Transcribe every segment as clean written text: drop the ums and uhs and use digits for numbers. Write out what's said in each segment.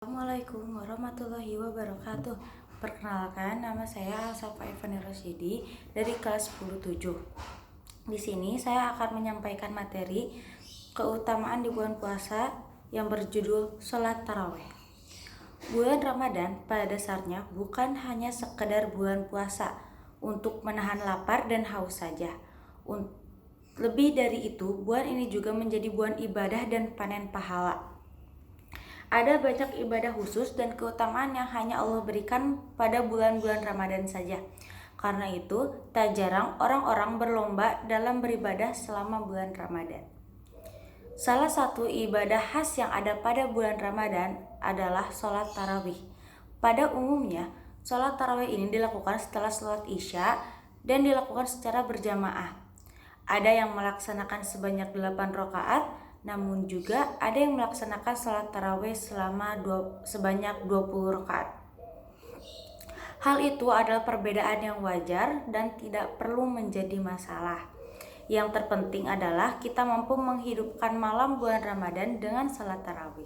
Assalamualaikum warahmatullahi wabarakatuh. Perkenalkan, nama saya Alsafa Evani Rosyidi dari kelas 10-7. Di sini saya akan menyampaikan materi keutamaan di bulan puasa yang berjudul Sholat Tarawih. Bulan Ramadan pada dasarnya bukan hanya sekedar bulan puasa untuk menahan lapar dan haus saja. Lebih dari itu, bulan ini juga menjadi bulan ibadah dan panen pahala. Ada banyak ibadah khusus dan keutamaan yang hanya Allah berikan pada bulan-bulan Ramadan saja. Karena itu, tak jarang orang-orang berlomba dalam beribadah selama bulan Ramadan. Salah satu ibadah khas yang ada pada bulan Ramadan adalah sholat tarawih. Pada umumnya, sholat tarawih ini dilakukan setelah sholat Isya dan dilakukan secara berjamaah. Ada yang melaksanakan sebanyak 8 rakaat, namun juga ada yang melaksanakan sholat tarawih sebanyak 20 rakaat. Hal itu adalah perbedaan yang wajar dan tidak perlu menjadi masalah. Yang terpenting adalah kita mampu menghidupkan malam bulan Ramadan dengan sholat tarawih.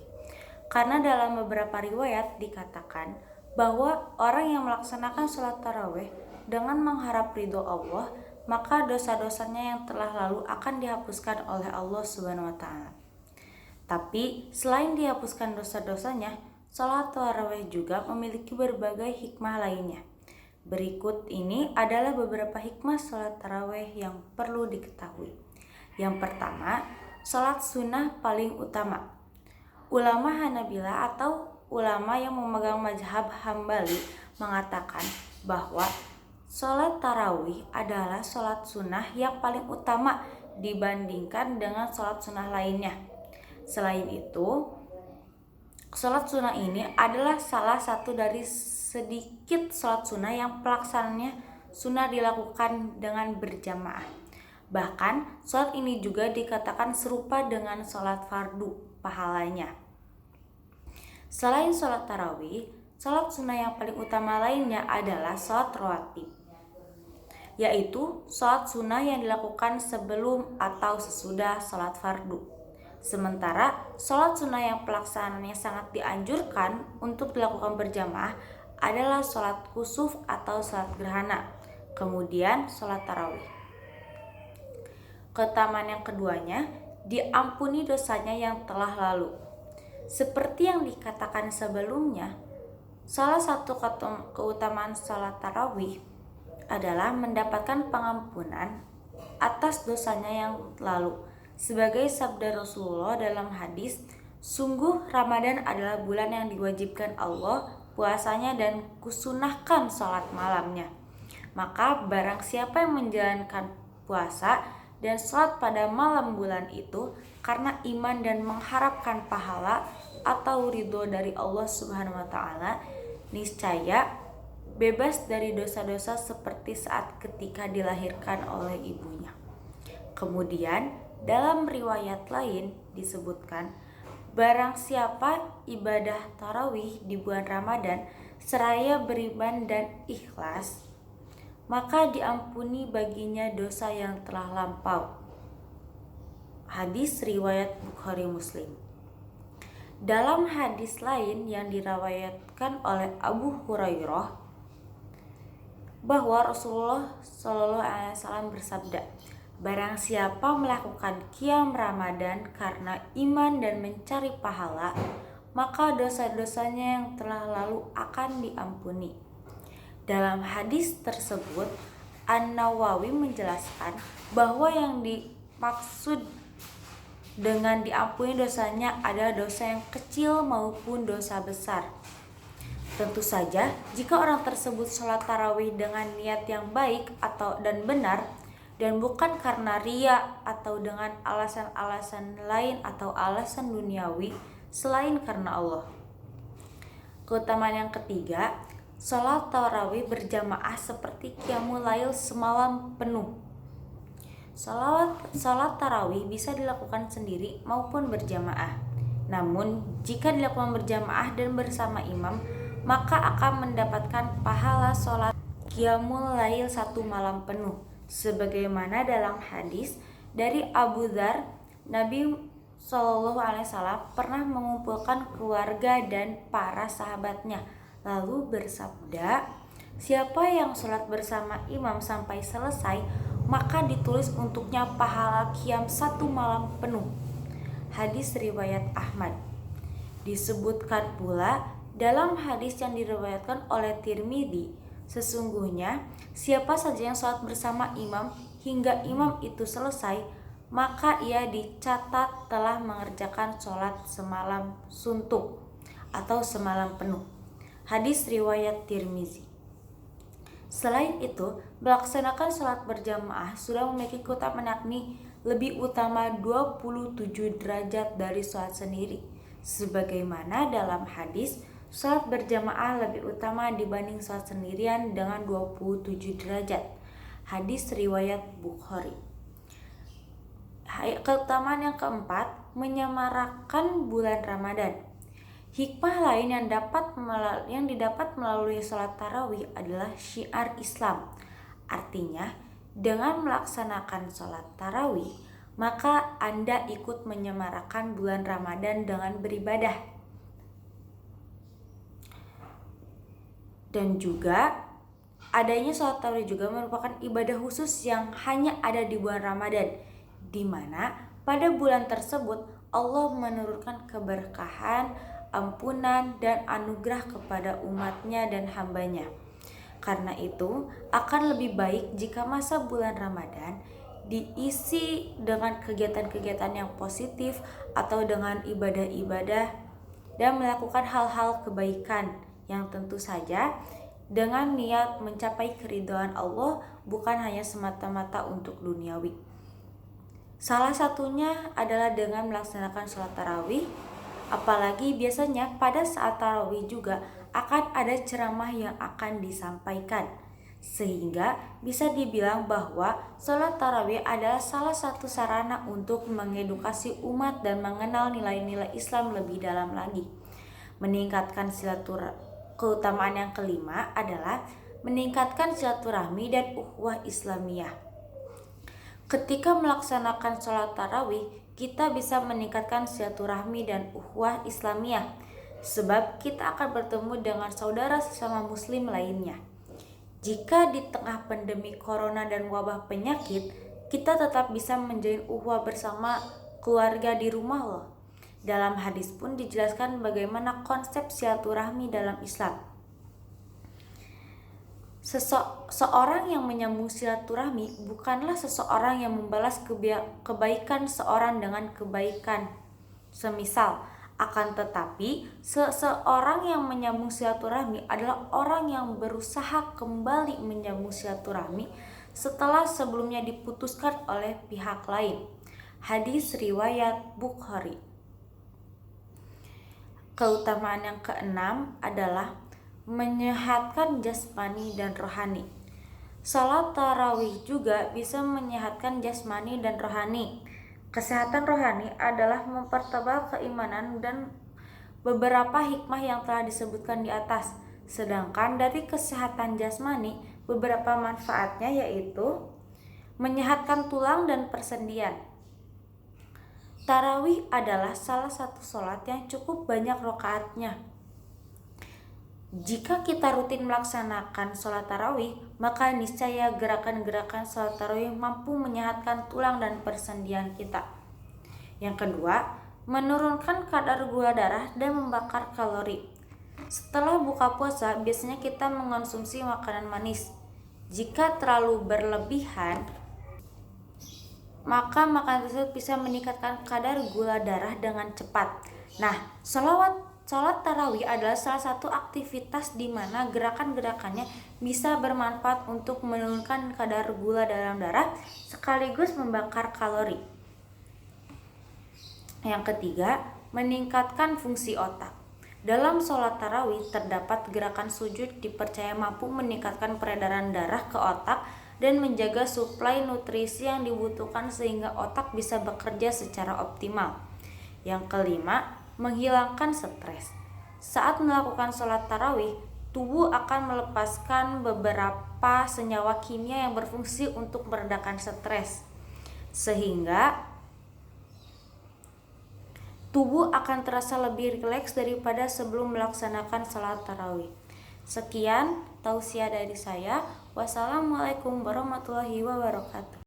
Karena dalam beberapa riwayat dikatakan bahwa orang yang melaksanakan sholat tarawih dengan mengharap ridho Allah, maka dosa-dosanya yang telah lalu akan dihapuskan oleh Allah Subhanahu wa Ta'ala. Tapi selain dihapuskan dosa-dosanya, sholat tarawih juga memiliki berbagai hikmah lainnya. Berikut ini adalah beberapa hikmah sholat tarawih yang perlu diketahui. Yang pertama, sholat sunnah paling utama. Ulama Hanabilah atau ulama yang memegang mazhab Hambali mengatakan bahwa sholat tarawih adalah sholat sunnah yang paling utama dibandingkan dengan sholat sunnah lainnya. Selain itu, sholat sunnah ini adalah salah satu dari sedikit sholat sunnah yang pelaksanaannya sunnah dilakukan dengan berjamaah. Bahkan, sholat ini juga dikatakan serupa dengan sholat fardu pahalanya. Selain sholat tarawih, sholat sunnah yang paling utama lainnya adalah sholat rawatib, yaitu sholat sunnah yang dilakukan sebelum atau sesudah sholat fardu. Sementara sholat sunnah yang pelaksanaannya sangat dianjurkan untuk dilakukan berjamaah adalah sholat kusuf atau sholat gerhana, kemudian sholat tarawih. Keutamaan yang keduanya, diampuni dosanya yang telah lalu. Seperti yang dikatakan sebelumnya, salah satu keutamaan sholat tarawih adalah mendapatkan pengampunan atas dosanya yang lalu. Sebagai sabda Rasulullah dalam hadis, sungguh Ramadan adalah bulan yang diwajibkan Allah puasanya dan kusunahkan sholat malamnya. Maka barang siapa yang menjalankan puasa dan sholat pada malam bulan itu karena iman dan mengharapkan pahala atau ridho dari Allah Subhanahu wa Ta'ala, niscaya bebas dari dosa-dosa seperti saat ketika dilahirkan oleh ibunya. Kemudian dalam riwayat lain disebutkan, barang siapa ibadah tarawih di bulan Ramadan seraya beriman dan ikhlas, maka diampuni baginya dosa yang telah lampau. Hadis riwayat Bukhari Muslim. Dalam hadis lain yang diriwayatkan oleh Abu Hurairah, bahwa Rasulullah SAW bersabda, barang siapa melakukan qiyam Ramadan karena iman dan mencari pahala, maka dosa-dosanya yang telah lalu akan diampuni. Dalam hadis tersebut, An-Nawawi menjelaskan bahwa yang dimaksud dengan diampuni dosanya adalah dosa yang kecil maupun dosa besar. Tentu saja, jika orang tersebut sholat tarawih dengan niat yang baik dan benar, dan bukan karena riya atau dengan alasan-alasan lain atau alasan duniawi selain karena Allah. Keutamaan yang ketiga, sholat tarawih berjamaah seperti qiyamul lail semalam penuh. Sholat tarawih bisa dilakukan sendiri maupun berjamaah. Namun, jika dilakukan berjamaah dan bersama imam, maka akan mendapatkan pahala sholat qiyamul lail 1 malam penuh. Sebagaimana dalam hadis dari Abu Dzar, Nabi Shallallahu Alaihi Wasallam pernah mengumpulkan keluarga dan para sahabatnya, lalu bersabda, siapa yang sholat bersama imam sampai selesai, maka ditulis untuknya pahala qiyam 1 malam penuh. Hadis riwayat Ahmad. Disebutkan pula dalam hadis yang diriwayatkan oleh Tirmidzi, sesungguhnya siapa saja yang sholat bersama imam hingga imam itu selesai, maka ia dicatat telah mengerjakan sholat semalam suntuk atau semalam penuh. Hadis riwayat Tirmizi. Selain itu, melaksanakan sholat berjamaah sudah memiliki keutamaan, yakni lebih utama 27 derajat dari sholat sendiri. Sebagaimana dalam hadis, sholat berjamaah lebih utama dibanding sholat sendirian dengan 27 derajat. Hadis riwayat Bukhari. Keutamaan yang keempat, menyemarakan bulan Ramadan. Hikmah lain yang didapat melalui sholat tarawih adalah syiar Islam. Artinya, dengan melaksanakan sholat tarawih, maka Anda ikut menyemarakan bulan Ramadan dengan beribadah. Dan juga, adanya sholat tarawih juga merupakan ibadah khusus yang hanya ada di bulan Ramadan, di mana pada bulan tersebut Allah menurunkan keberkahan, ampunan, dan anugerah kepada umatnya dan hambanya. Karena itu, akan lebih baik jika masa bulan Ramadan diisi dengan kegiatan-kegiatan yang positif atau dengan ibadah-ibadah dan melakukan hal-hal kebaikan yang tentu saja dengan niat mencapai keridhaan Allah, bukan hanya semata-mata untuk duniawi. Salah satunya adalah dengan melaksanakan sholat tarawih, apalagi biasanya pada saat tarawih juga akan ada ceramah yang akan disampaikan, sehingga bisa dibilang bahwa sholat tarawih adalah salah satu sarana untuk mengedukasi umat dan mengenal nilai-nilai Islam lebih dalam lagi. Meningkatkan keutamaan yang kelima adalah meningkatkan silaturahmi dan ukhuwah Islamiyah. Ketika melaksanakan sholat tarawih, kita bisa meningkatkan silaturahmi dan ukhuwah Islamiyah, sebab kita akan bertemu dengan saudara sesama muslim lainnya. Jika di tengah pandemi corona dan wabah penyakit, kita tetap bisa menjalin ukhuwah bersama keluarga di rumah loh. Dalam hadis pun dijelaskan bagaimana konsep silaturahmi dalam Islam. Seorang yang menyambung silaturahmi bukanlah seseorang yang membalas kebaikan seorang dengan kebaikan semisal, akan tetapi seseorang yang menyambung silaturahmi adalah orang yang berusaha kembali menyambung silaturahmi setelah sebelumnya diputuskan oleh pihak lain. Hadis riwayat Bukhari. Keutamaan yang keenam adalah menyehatkan jasmani dan rohani. Salat tarawih juga bisa menyehatkan jasmani dan rohani. Kesehatan rohani adalah mempertebal keimanan dan beberapa hikmah yang telah disebutkan di atas. Sedangkan dari kesehatan jasmani, beberapa manfaatnya yaitu menyehatkan tulang dan persendian. Tarawih adalah salah satu sholat yang cukup banyak rakaatnya. Jika kita rutin melaksanakan sholat tarawih, maka niscaya gerakan-gerakan sholat tarawih mampu menyehatkan tulang dan persendian kita. Yang kedua, menurunkan kadar gula darah dan membakar kalori. Setelah buka puasa, biasanya kita mengonsumsi makanan manis. Jika terlalu berlebihan, maka makanan tersebut bisa meningkatkan kadar gula darah dengan cepat. Nah, Sholat tarawih adalah salah satu aktivitas di mana gerakan-gerakannya bisa bermanfaat untuk menurunkan kadar gula dalam darah sekaligus membakar kalori. Yang ketiga, meningkatkan fungsi otak. Dalam sholat tarawih terdapat gerakan sujud dipercaya mampu meningkatkan peredaran darah ke otak dan menjaga suplai nutrisi yang dibutuhkan sehingga otak bisa bekerja secara optimal. Yang kelima, menghilangkan stres. Saat melakukan sholat tarawih, tubuh akan melepaskan beberapa senyawa kimia yang berfungsi untuk meredakan stres, sehingga tubuh akan terasa lebih rileks daripada sebelum melaksanakan salat tarawih. Sekian tausiah dari saya. Wassalamualaikum warahmatullahi wabarakatuh.